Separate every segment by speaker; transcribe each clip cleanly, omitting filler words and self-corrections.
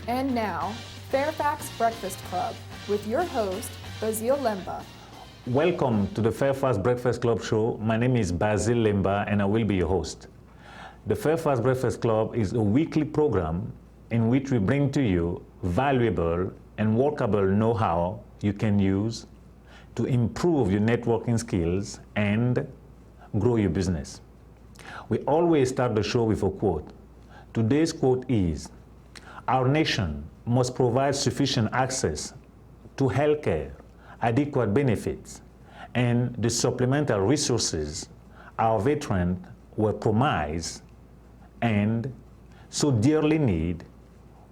Speaker 1: And now, FAIRFAX Breakfast Club with your host, Basil Lemba.
Speaker 2: Welcome to the FAIRFAX Breakfast Club show. My name is Basil Lemba and I will be your host. The FAIRFAX Breakfast Club is a weekly program in which we bring to you valuable and workable know-how you can use to improve your networking skills and grow your business. We always start the show with a quote. Today's quote is, "Our nation must provide sufficient access to healthcare, adequate benefits, and the supplemental resources our veterans were promised and so dearly need.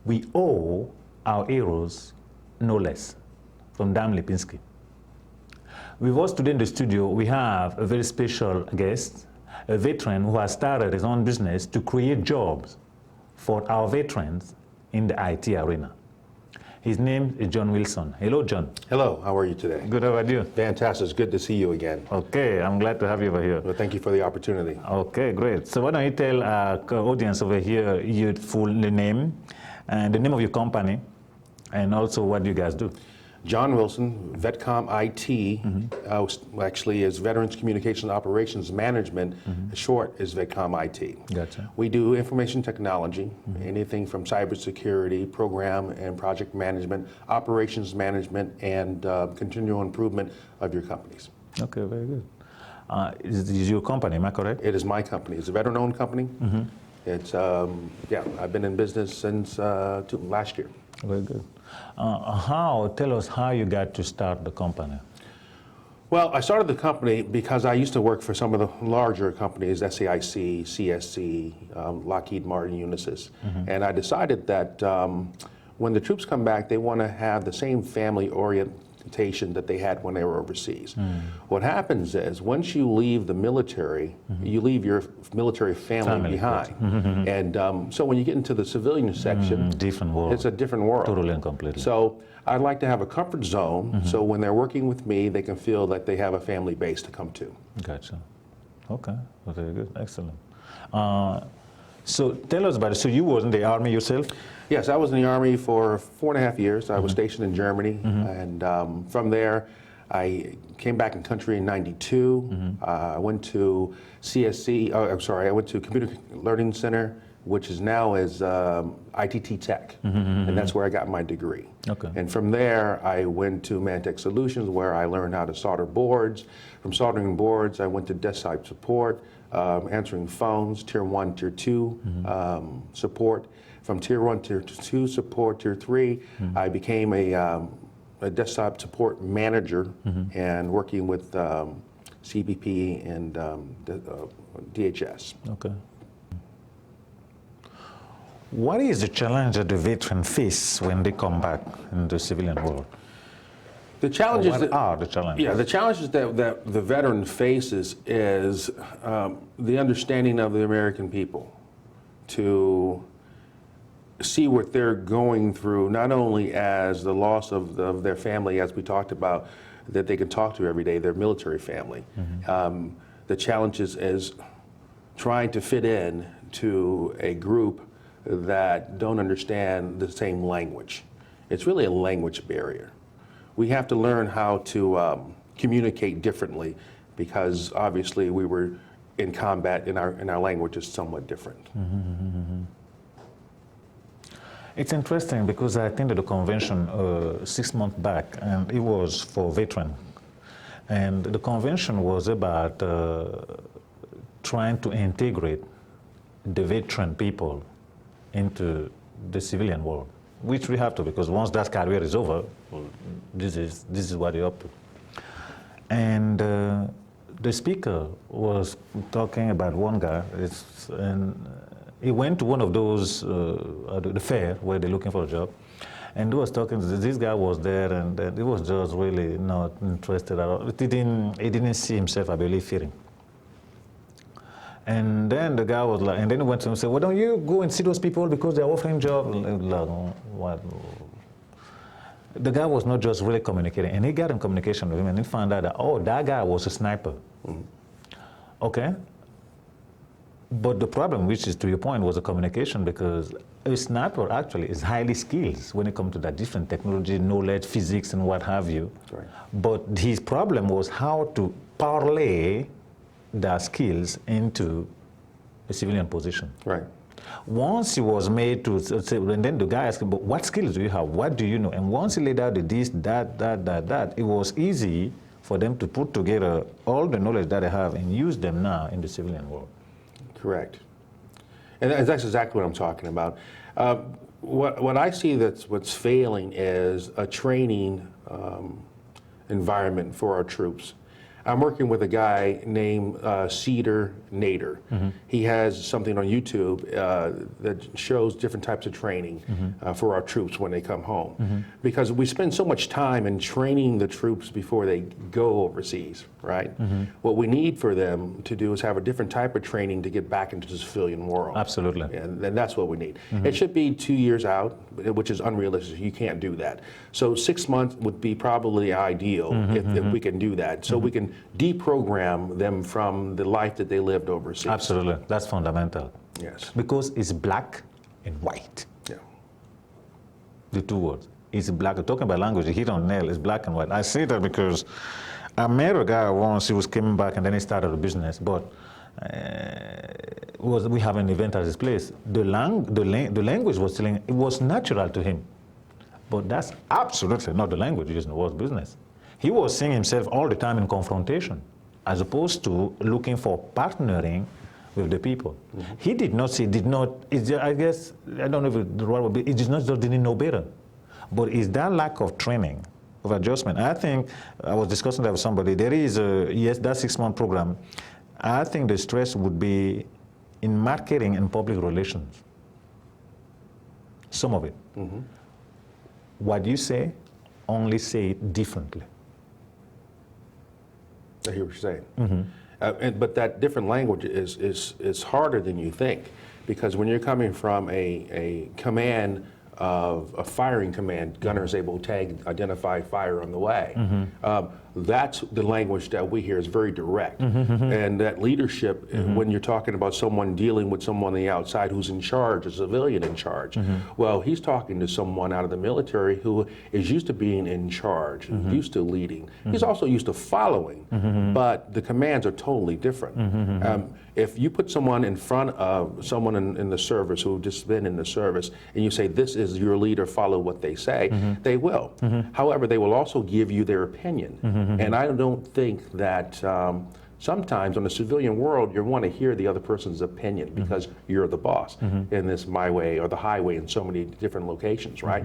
Speaker 2: We owe our heroes no less." From Dan Lipinski. With us today in the studio, we have a very special guest, a veteran who has started his own business to create jobs for our veterans in the IT arena. His name is John Wilson. Hello, John.
Speaker 3: Hello, how are you today?
Speaker 2: Good, how about you?
Speaker 3: Fantastic, it's good to see you again.
Speaker 2: Okay, I'm glad to have you over here.
Speaker 3: Well, thank you for the opportunity.
Speaker 2: Okay, great. So why don't you tell our audience over here your full name and the name of your company and also what you guys do.
Speaker 3: John Wilson, VetCom IT, actually is Veterans Communications Operations Management, short is VetCom IT.
Speaker 2: Gotcha.
Speaker 3: We do information technology, anything from cybersecurity, program and project management, operations management, and continual improvement of your companies.
Speaker 2: Okay, very good. Is your company, am I correct?
Speaker 3: It is my company. It's a veteran-owned company. It's, I've been in business since last year.
Speaker 2: Very good. Tell us how you got to start the company.
Speaker 3: Well, I started the company because I used to work for some of the larger companies, SAIC, CSC, Lockheed Martin, Unisys. And I decided that when the troops come back, they want to have the same family orientation that they had when they were overseas. What happens is, once you leave the military, you leave your military family behind. And so when you get into the civilian section,
Speaker 2: different world.
Speaker 3: It's a different world.
Speaker 2: Totally and completely.
Speaker 3: So I'd like to have a comfort zone, so when they're working with me, they can feel that they have a family base to come to.
Speaker 2: Gotcha. Okay, very good, excellent. So tell us about it. So you were in the Army yourself?
Speaker 3: Yes, I was in the Army for 4.5 years. I was stationed in Germany, and from there, I came back in country in '92. I went to CSC, I went to Computer Learning Center, which is now as ITT Tech, and that's where I got my degree.
Speaker 2: Okay.
Speaker 3: And from there, I went to Mantech Solutions, where I learned how to solder boards. From soldering boards, I went to desk-side support, answering phones, Tier 1, Tier 2 support. From Tier 1, Tier 2 support, Tier 3, I became a desktop support manager and working with CBP and DHS.
Speaker 2: Okay. What is the challenge that the veteran face when they come back in the civilian world?
Speaker 3: The challenges
Speaker 2: what are the challenges?
Speaker 3: Yeah, the challenges that the veteran faces is the understanding of the American people, to see what they're going through, not only as the loss of their family, as we talked about, that they can talk to every day, their military family. The challenges is trying to fit in to a group that don't understand the same language. It's really a language barrier. We have to learn how to communicate differently, because obviously we were in combat and our language is somewhat different.
Speaker 2: It's interesting because I attended a convention 6 months back, and it was for veterans. And the convention was about trying to integrate the veteran people into the civilian world, which we have to, because once that career is over, well, this is what you're up to. And the speaker was talking about one guy, and he went to one of those, the fair where they're looking for a job, and he was talking, this guy was there, and he was just really not interested at all. He didn't see himself, I believe, fitting. And then the guy was like, and then he went to him and said, "Well, don't you go and see those people because they're offering jobs?" Like, what? The guy was not just really communicating, and he got in communication with him, and he found out that, oh, that guy was a sniper. Okay? But the problem, which is to your point, was the communication, because a sniper actually is highly skilled when it comes to that different technology, knowledge, physics, and what have you.
Speaker 3: Right.
Speaker 2: But his problem was how to parlay their skills into a civilian position.
Speaker 3: Right.
Speaker 2: Once he was made to say, and then the guy asked him, but what skills do you have? What do you know? And once he laid out the this, that, it was easy for them to put together all the knowledge that they have and use them now in the civilian world.
Speaker 3: Correct. And that's exactly what I'm talking about. What I see what's failing is a training environment for our troops. I'm working with a guy named Cedar Nader.
Speaker 2: Mm-hmm.
Speaker 3: He has something on YouTube that shows different types of training for our troops when they come home.
Speaker 2: Mm-hmm.
Speaker 3: Because we spend so much time in training the troops before they go overseas, right?
Speaker 2: Mm-hmm.
Speaker 3: What we need for them to do is have a different type of training to get back into the civilian world.
Speaker 2: Absolutely.
Speaker 3: And that's what we need.
Speaker 2: Mm-hmm.
Speaker 3: It should be 2 years out, which is unrealistic. You can't do that. So 6 months would be probably ideal if we can do that. So we can deprogram them from the life that they lived overseas.
Speaker 2: Absolutely. That's fundamental.
Speaker 3: Yes.
Speaker 2: Because it's black and white.
Speaker 3: Yeah.
Speaker 2: The two words. It's black. Talking about language, you hit on the nail. It's black and white. I say that because I met a guy once. He was coming back and then he started a business. But we have an event at his place. The language was telling it was natural to him. But that's absolutely not the language used in the world's business. He was seeing himself all the time in confrontation, as opposed to looking for partnering with the people. Mm-hmm. He did not see, I guess, I don't know if the word would be, he just didn't know better. But it's that lack of training, of adjustment. I think, I was discussing that with somebody, there is yes, that 6-month program. I think the stress would be in marketing and public relations. Some of it. Mm-hmm. What you say, only say it differently.
Speaker 3: I hear what you're saying. Mm-hmm. But that different language is harder than you think, because when you're coming from a command of a firing command, gunner is able to tag, identify, fire on the way. Mm-hmm. That's the language that we hear is very direct. Mm-hmm. And that leadership, when you're talking about someone dealing with someone on the outside who's in charge, a civilian in charge, well, he's talking to someone out of the military who is used to being in charge, used to leading. He's also used to following, but the commands are totally different. If you put someone in front of someone in the service who've just been in the service, and you say, this is your leader, follow what they say, they will. However, they will also give you their opinion. And I don't think that sometimes in the civilian world, you want to hear the other person's opinion because you're the boss in this my way or the highway in so many different locations, right?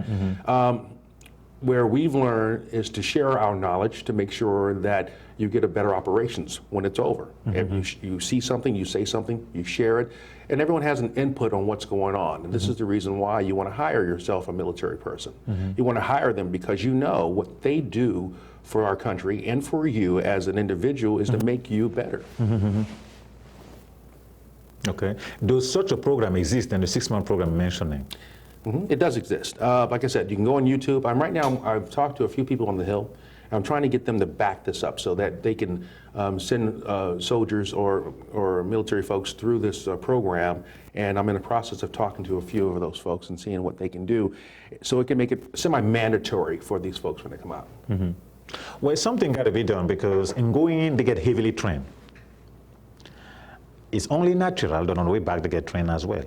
Speaker 3: Where we've learned is to share our knowledge to make sure that you get a better operations when it's over. If you see something, you say something, you share it, and everyone has an input on what's going on. And this is the reason why you want to hire yourself a military person. You want to hire them because you know what they do for our country and for you as an individual is to make you better.
Speaker 2: Okay. Does such a program exist in the 6-month program I'm mentioning?
Speaker 3: It does exist. Like I said, you can go on YouTube. I've talked to a few people on the Hill. I'm trying to get them to back this up so that they can send soldiers or military folks through this program. And I'm in the process of talking to a few of those folks and seeing what they can do so it can make it semi-mandatory for these folks when they come out.
Speaker 2: Well, something got to be done, because in going in, they get heavily trained. It's only natural that on the way back they get trained as well.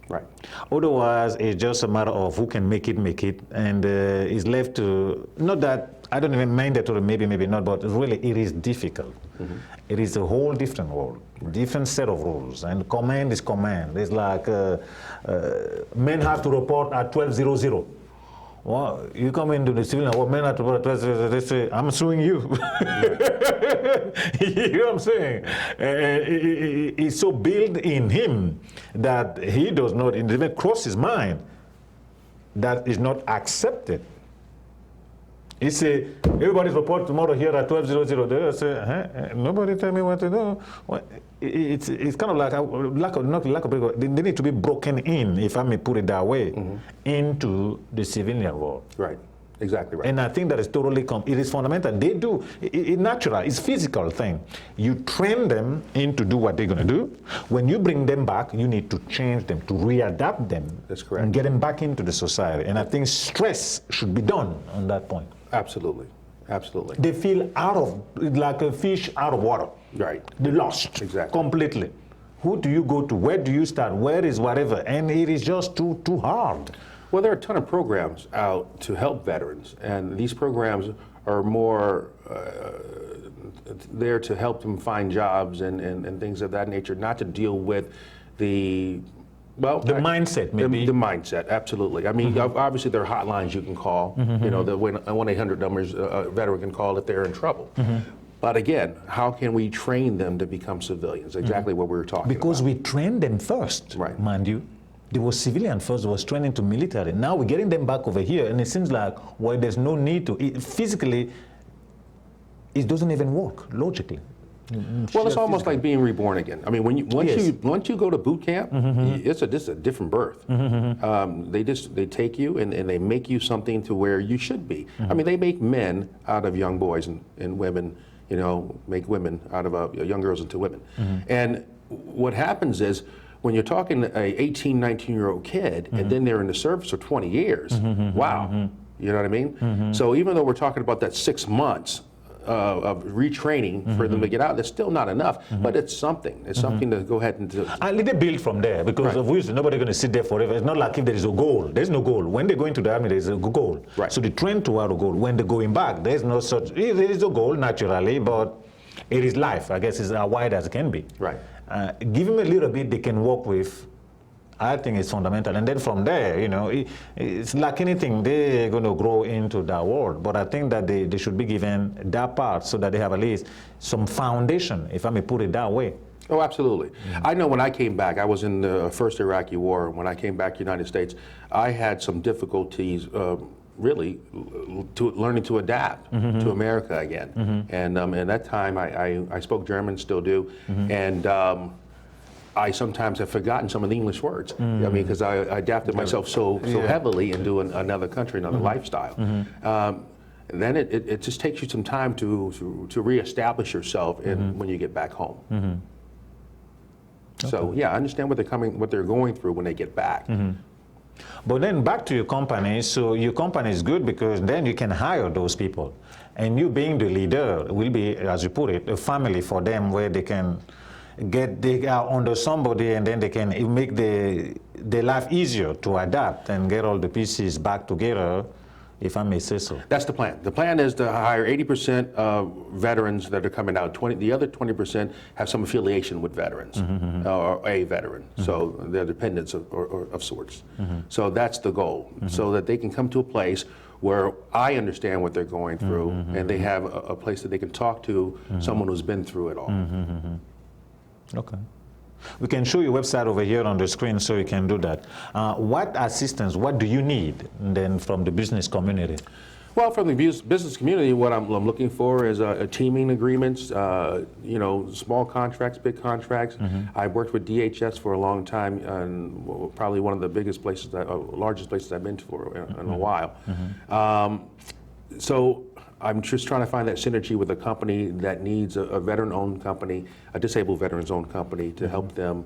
Speaker 3: Right.
Speaker 2: Otherwise, it's just a matter of who can make it, and it's left to, not that, I don't even mind that, or maybe not, but really it is difficult. It is a whole different world, different set of rules, and command is command. It's like men have to report at 12:00. Well, you come into the civilian, well, men have to report at 12:00, they say, I'm suing you. You know what I'm saying? It's so built in him that he does not, it even cross his mind that is not accepted. He say, everybody's report tomorrow here at 12:00. They say, nobody tell me what to do. Well, it's kind of like they need to be broken in, if I may put it that way, into the civilian world.
Speaker 3: Right. Exactly right.
Speaker 2: And I think that is totally, it is fundamental. They do, it's natural, it's physical thing. You train them in to do what they're going to do. When you bring them back, you need to change them, to readapt them.
Speaker 3: That's correct.
Speaker 2: And get them back into the society. And I think stress should be done on that point.
Speaker 3: Absolutely. Absolutely.
Speaker 2: They feel like a fish out of water.
Speaker 3: Right.
Speaker 2: They're lost.
Speaker 3: Exactly.
Speaker 2: Completely. Who do you go to? Where do you start? Where is whatever? And it is just too hard.
Speaker 3: Well, there are a ton of programs out to help veterans, and these programs are more there to help them find jobs and things of that nature, not to deal with the
Speaker 2: mindset, maybe.
Speaker 3: The mindset, absolutely. I mean, obviously there are hotlines you can call. You know, the 1-800 numbers a veteran can call if they're in trouble. But again, how can we train them to become civilians? Exactly what we were talking about.
Speaker 2: Because we trained them first,
Speaker 3: right.
Speaker 2: Mind you. They were civilian first, they was trained into military. Now we're getting them back over here, and it seems like, well, there's no need to. Physically, it doesn't even work, logically.
Speaker 3: Well, it's almost like being reborn again. I mean, once you go to boot camp, it's a different birth. They take you and they make you something to where you should be. I mean, they make men out of young boys and women. You know, make women out of young girls into women. And what happens is, when you're talking to a 18, 19-year-old kid, and then they're in the service for 20 years, wow, you know what I mean? So even though we're talking about that 6 months of retraining for them to get out, that's still not enough, but it's something. It's something to go ahead and do.
Speaker 2: And they build from there, because obviously nobody's going to sit there forever. It's not like if there is a goal. There's no goal. When they go into the army, there's a goal.
Speaker 3: Right.
Speaker 2: So they train toward a goal. When they're going back, there's no such, there is a goal naturally, but it is life. I guess it's as wide as it can be.
Speaker 3: Right.
Speaker 2: Give them a little bit they can work with. I think it's fundamental. And then from there, you know, it's like anything, they're going to grow into that world. But I think that they should be given that part so that they have at least some foundation, if I may put it that way.
Speaker 3: Oh, absolutely. I know when I came back, I was in the first Iraqi war. When I came back to the United States, I had some difficulties really learning to adapt to America again. And at that time, I spoke German, still do. And I sometimes have forgotten some of the English words. I mean, because I adapted myself so heavily into another country, another lifestyle. And then it just takes you some time to reestablish yourself when you get back home. So yeah, I understand what they're going through when they get back.
Speaker 2: But then back to your company. So your company is good because then you can hire those people, and you being the leader will be, as you put it, a family for them where they can they are under somebody, and then they can make their life easier to adapt and get all the pieces back together, if I may say so.
Speaker 3: That's the plan. The plan is to hire 80% of veterans that are coming out. The other 20% have some affiliation with veterans, or a veteran. So they're dependents of sorts. So that's the goal, so that they can come to a place where I understand what they're going through, and they have a place that they can talk to someone who's been through it all.
Speaker 2: Okay. We can show your website over here on the screen so you can do that. What assistance, what do you need then from the business community?
Speaker 3: Well, from the business community, what I'm looking for is teaming agreements, you know, small contracts, big contracts. I've worked with DHS for a long time, and probably one of the biggest places, largest places I've been to for in a while. So I'm just trying to find that synergy with a company that needs a veteran-owned company, a disabled veterans-owned company, to help them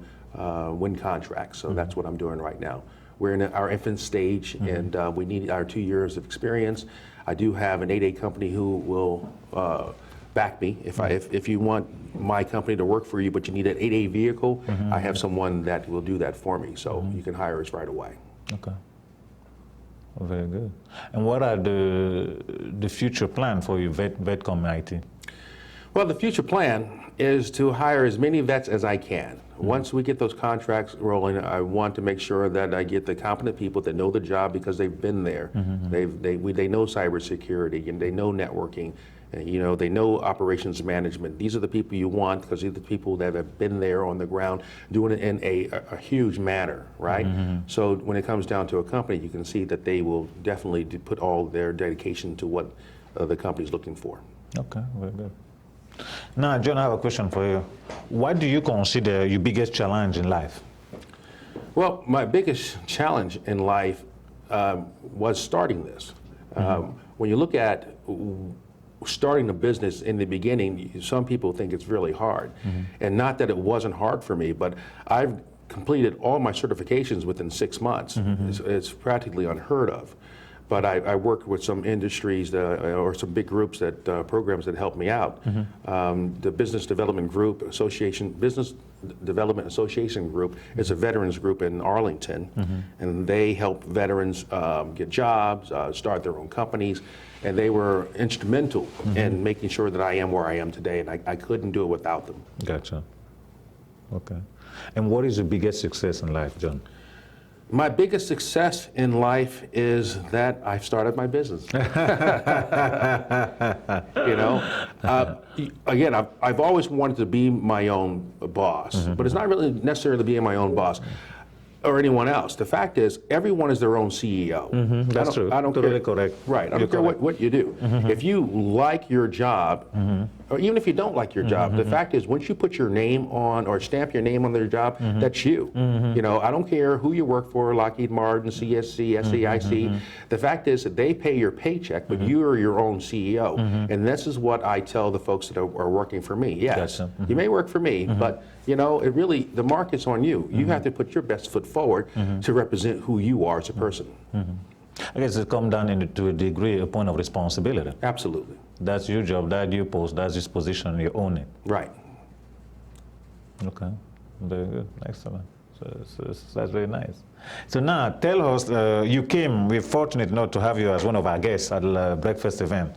Speaker 3: win contracts. So that's what I'm doing right now. We're in our infant stage, and we need our 2 years of experience. I do have an 8A company who will back me. If you want my company to work for you, but you need an 8A vehicle, I have someone that will do that for me. So you can hire us right away.
Speaker 2: Okay. Very good. And what are the future plan for your VetCom IT?
Speaker 3: Well, the future plan is to hire as many vets as I can. Once we get those contracts rolling, I want to make sure that I get the competent people that know the job because they've been there. They know cybersecurity, and they know networking. You know, they know operations management. These are the people you want because these are the people that have been there on the ground doing it in a huge manner, right? So when it comes down to a company, you can see that they will definitely put all their dedication to what the company's looking for.
Speaker 2: Okay, very good. Now, John, I have a question for you. What do you consider your biggest challenge in life?
Speaker 3: Well, my biggest challenge in life was starting this. when you look at starting a business in the beginning, some people think it's really hard. And not that it wasn't hard for me, but I've completed all my certifications within 6 months. It's practically unheard of. But I worked with some industries or some big groups that programs that helped me out. The Business Development Association Group is a veterans group in Arlington, and they help veterans get jobs, start their own companies, and they were instrumental in making sure that I am where I am today, and I couldn't do it without them.
Speaker 2: Gotcha. Okay. And what is your biggest success in life, John?
Speaker 3: My biggest success in life is that I've started my business. Again, I've always wanted to be my own boss, but it's not really necessarily being my own boss or anyone else. The fact is, everyone is their own CEO.
Speaker 2: That's true.
Speaker 3: I don't
Speaker 2: totally
Speaker 3: care.
Speaker 2: Correct.
Speaker 3: Right. I don't care what you do. If you like your job, or even if you don't like your job, the fact is, once you put your name on or stamp your name on their job, that's you. I don't care who you work for, Lockheed Martin, CSC, SAIC. The fact is that they pay your paycheck, but you are your own CEO. And this is what I tell the folks that are working for me. Yes,
Speaker 2: Gotcha.
Speaker 3: you may work for me, but it really, the market's on you. You have to put your best foot forward to represent who you are as a person.
Speaker 2: I guess it comes down to a degree, a point of responsibility.
Speaker 3: Absolutely.
Speaker 2: That's your job, that's your post, that's your position, you own it.
Speaker 3: Right.
Speaker 2: Okay, very good, excellent. So that's very nice. So now, tell us, we're fortunate not to have you as one of our guests at the breakfast event.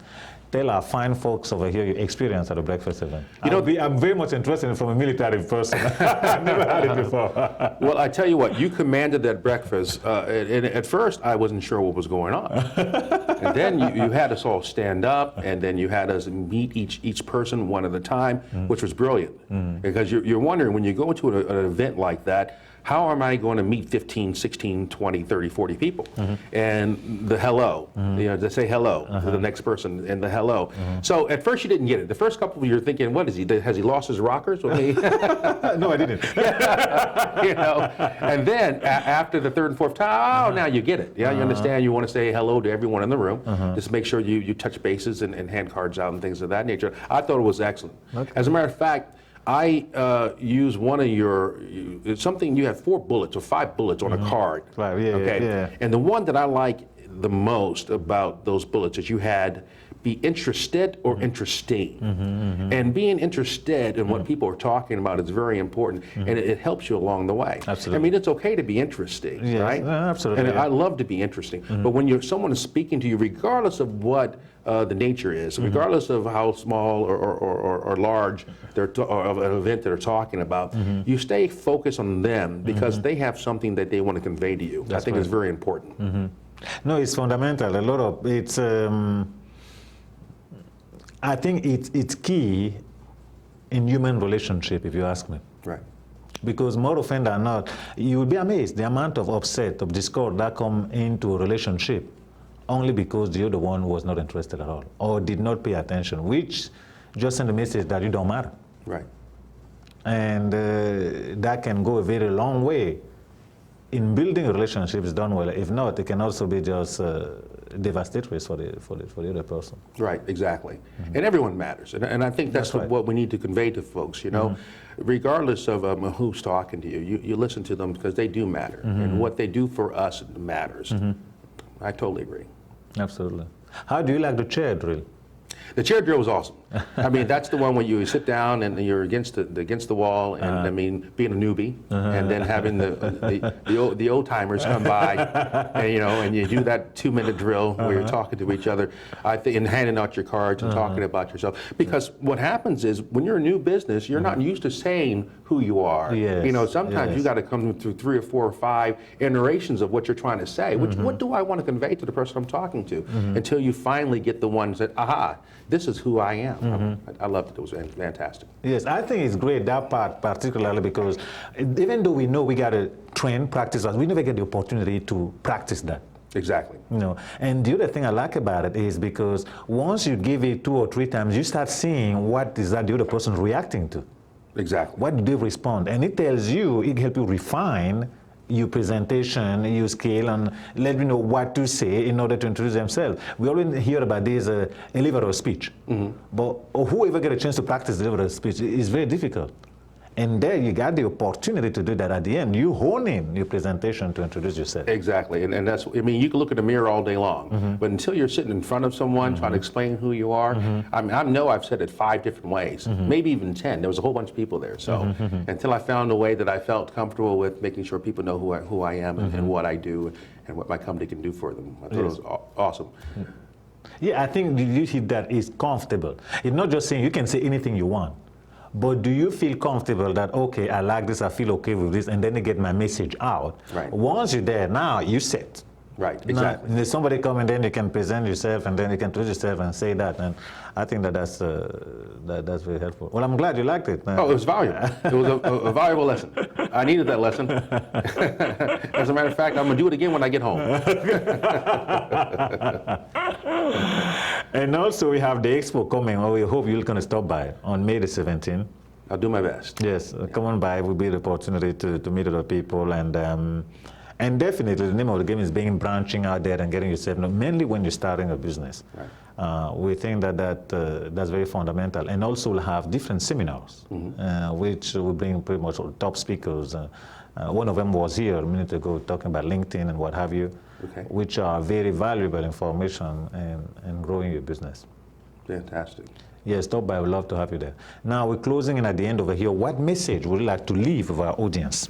Speaker 2: Tell our fine folks over here your experience at the breakfast event. I'm very much interested from a military person. I've never had it before.
Speaker 3: Well, I tell you what, you commanded that breakfast, and at first I wasn't sure what was going on. And then you had us all stand up, and then you had us meet each person one at a time, which was brilliant. Because you're wondering, when you go into an event like that, how am I going to meet 15, 16, 20, 30, 40 people? And the hello, to say hello to the next person, and the hello. So at first you didn't get it. The first couple you're thinking, what is he? Has he lost his rockers?
Speaker 2: No, I didn't.
Speaker 3: And then after the third and fourth time, now you get it. Yeah, you understand. You want to say hello to everyone in the room. Just make sure you touch bases and hand cards out and things of that nature. I thought it was excellent.
Speaker 2: Okay.
Speaker 3: As a matter of fact, I use one of it's something, you have 4 bullets or 5 bullets on a card.
Speaker 2: Right, yeah.
Speaker 3: And the one that I like the most about those bullets is you had be interested or interesting. And being interested in what people are talking about is very important, and it helps you along the way.
Speaker 2: Absolutely.
Speaker 3: I mean, it's okay to be interesting, right?
Speaker 2: Absolutely.
Speaker 3: And I love to be interesting. But when someone is speaking to you, regardless of what the nature is, regardless of how small or large of an event they're talking about, you stay focused on them because they have something that they want to convey to you. I think it's very important.
Speaker 2: No, it's fundamental. A lot of it's. I think it's key in human relationship, if you ask me.
Speaker 3: Right.
Speaker 2: Because more often than not, you will be amazed the amount of upset, of discord that come into a relationship only because the other one was not interested at all or did not pay attention, which just send a message that you don't matter.
Speaker 3: Right.
Speaker 2: And that can go a very long way in building relationships done well. If not, it can also be just devastatory for the other person.
Speaker 3: Right, exactly. And everyone matters. And I think that's
Speaker 2: right.
Speaker 3: what we need to convey to folks, regardless of who's talking to you, you listen to them because they do matter. And what they do for us matters. I totally agree.
Speaker 2: Absolutely. How do you like the chair drill?
Speaker 3: The chair drill was awesome. I mean, that's the one where you sit down and you're against the wall, and I mean, being a newbie, and then having the old timers come by, and you do that 2-minute drill where you're talking to each other, I think, and handing out your cards and talking about yourself. Because what happens is, when you're a new business, you're not used to saying who you are.
Speaker 2: Yes.
Speaker 3: Sometimes you got to come through 3 or 4 or 5 iterations of what you're trying to say. What do I want to convey to the person I'm talking to? Until you finally get the ones that, aha, this is who I am. I loved it. It was fantastic.
Speaker 2: Yes, I think it's great, that part particularly, because even though we know we got to train, practice that, we never get the opportunity to practice that.
Speaker 3: Exactly.
Speaker 2: And the other thing I like about it is because once you give it 2 or 3 times, you start seeing what is that the other person reacting to.
Speaker 3: Exactly.
Speaker 2: What do they respond? And it tells you, it helps you refine your presentation, your skill, and let me know what to say in order to introduce themselves. We already hear about this elevator speech, but whoever get a chance to practice elevator speech is very difficult. And there you got the opportunity to do that at the end. You hone in your presentation to introduce yourself.
Speaker 3: Exactly, and that's, I mean, you can look in the mirror all day long, but until you're sitting in front of someone trying to explain who you are, I mean, I know I've said it 5 different ways, maybe even 10. There was a whole bunch of people there, so until I found a way that I felt comfortable with making sure people know who I am and what I do and what my company can do for them. I thought it was awesome.
Speaker 2: Yeah, I think the beauty that is comfortable. It's not just saying you can say anything you want. But do you feel comfortable that, okay, I like this, I feel okay with this, and then you get my message out?
Speaker 3: Right.
Speaker 2: Once you're there, now you set.
Speaker 3: Right, exactly.
Speaker 2: Now, there's somebody come and then you can present yourself, and then you can introduce yourself and say that. And I think that's very helpful. Well, I'm glad you liked it.
Speaker 3: Oh, it was valuable. It was a valuable lesson. I needed that lesson. As a matter of fact, I'm going to do it again when I get home.
Speaker 2: And also we have the expo coming. Well, we hope you're going to stop by on May the 17th.
Speaker 3: I'll do my best.
Speaker 2: Yes, come on by. It will be the opportunity to meet other people, and definitely the name of the game is branching out there and getting yourself known, mainly when you're starting a business. Right. We think that's very fundamental, and also we'll have different seminars, which will bring pretty much all top speakers. One of them was here a minute ago talking about LinkedIn and what have you, which are very valuable information in growing your business.
Speaker 3: Fantastic.
Speaker 2: Yes, stop by. I would love to have you there. Now we're closing in at the end over here. What message would you like to leave with our audience?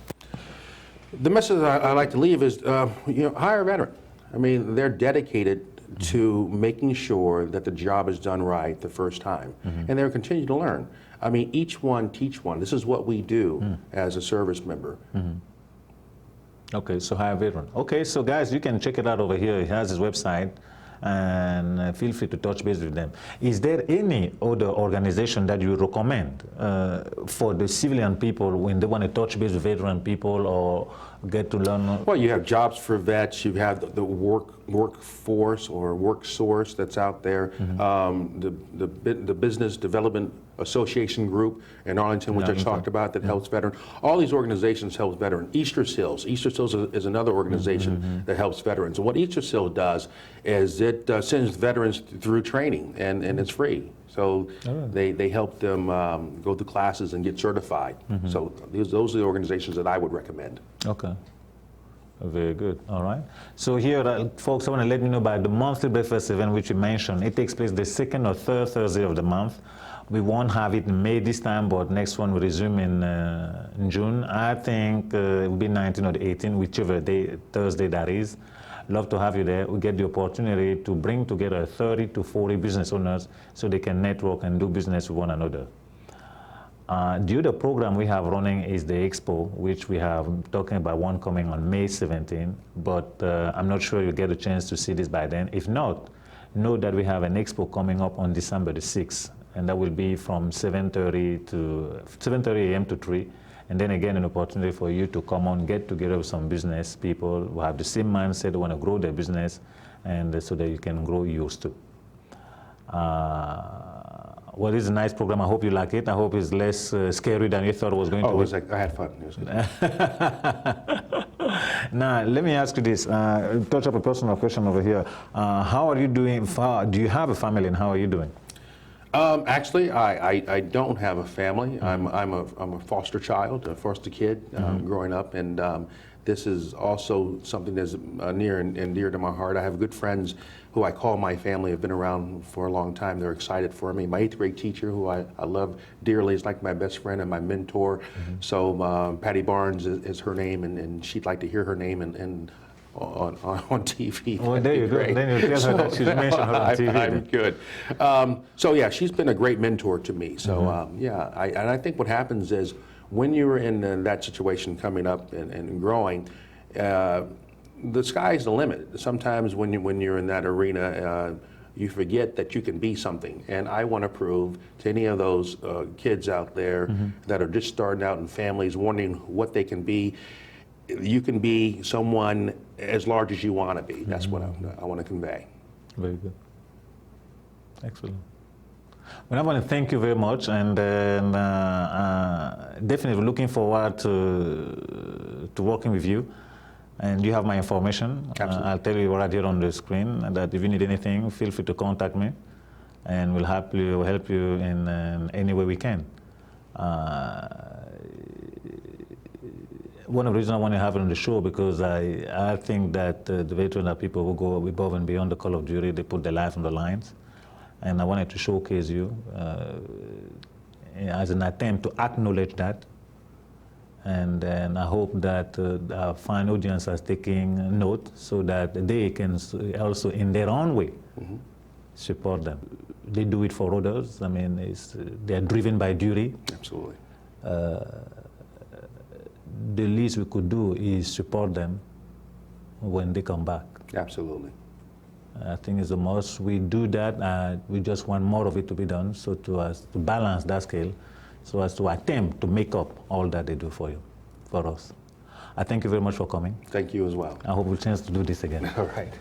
Speaker 3: The message I like to leave is, hire a veteran. I mean, they're dedicated to making sure that the job is done right the first time, and they're continuing to learn. I mean, each one teach one. This is what we do as a service member.
Speaker 2: Okay, so hire a veteran. Okay, so guys, you can check it out over here. He has his website, and feel free to touch base with them. Is there any other organization that you recommend for the civilian people when they want to touch base with veteran people or get to learn?
Speaker 3: Well, you have Jobs for Vets, you have the workforce or work source that's out there, the Business Development Association group in Arlington, which I talked about, that helps veterans. All these organizations help veterans. Easter Seals is another organization that helps veterans. And what Easter Seal does is it sends veterans through training, and it's free. So they help them go through classes and get certified. So those are the organizations that I would recommend.
Speaker 2: Okay. Very good. All right. So here, folks, I want to let you know about the monthly breakfast event, which we mentioned. It takes place the 2nd or 3rd Thursday of the month. We won't have it in May this time, but next one will resume in June. I think it will be 19 or 18, whichever day, Thursday that is. Love to have you there. We get the opportunity to bring together 30 to 40 business owners so they can network and do business with one another. The other program we have running is the Expo, which we have talking about one coming on May 17, but I'm not sure you'll get a chance to see this by then. If not, know that we have an Expo coming up on December the 6th, and that will be from 7:30 a.m. to 3. And then again, an opportunity for you to come on, get together with some business people who have the same mindset, who want to grow their business, and so that you can grow yours too. Well, this is a nice program. I hope you like it. I hope it's less scary than you thought it was going to be.
Speaker 3: Oh, it was like, I had fun. It was good.
Speaker 2: Now, let me ask you this. Touch up a personal question over here. How are you doing? Do you have a family, and how are you doing?
Speaker 3: Actually, I don't have a family. I'm a foster child, a foster kid growing up, and this is also something that's near and dear to my heart. I have good friends who I call my family, have been around for a long time. They're excited for me. My 8th grade teacher, who I love dearly, is like my best friend and my mentor. So Patty Barnes is her name, and she'd like to hear her name and on TV.
Speaker 2: Well, there you go. Then you tell her that she's mentioned her on TV.
Speaker 3: I'm good. So yeah, she's been a great mentor to me. So yeah, I think what happens is when you're in that situation coming up and growing, the sky's the limit. Sometimes when you're in that arena, you forget that you can be something. And I want to prove to any of those kids out there that are just starting out in families, wondering what they can be, you can be someone as large as you want to be. That's what I want to convey.
Speaker 2: Very good. Excellent. Well, I want to thank you very much, and definitely looking forward to working with you. And you have my information.
Speaker 3: Absolutely.
Speaker 2: I'll tell you right here on the screen that if you need anything, feel free to contact me, and we'll help you in any way we can. One of the reasons I want to have it on the show because I think that the veterans are people who go above and beyond the call of duty. They put their life on the lines, and I wanted to showcase you as an attempt to acknowledge that. And I hope that our fine audience is taking note so that they can also, in their own way, support them. They do it for others. I mean, they're driven by duty.
Speaker 3: Absolutely.
Speaker 2: The least we could do is support them when they come back.
Speaker 3: Absolutely.
Speaker 2: I think it's the most. We do that. We just want more of it to be done, so to balance that scale, so as to attempt to make up all that they do for us. I thank you very much for coming.
Speaker 3: Thank you as well.
Speaker 2: I hope we'll chance to do this again.
Speaker 3: All right.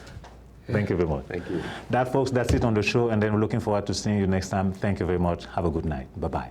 Speaker 2: Thank you very much.
Speaker 3: Thank you.
Speaker 2: That, folks, that's it on the show, and then we're looking forward to seeing you next time. Thank you very much. Have a good night. Bye-bye.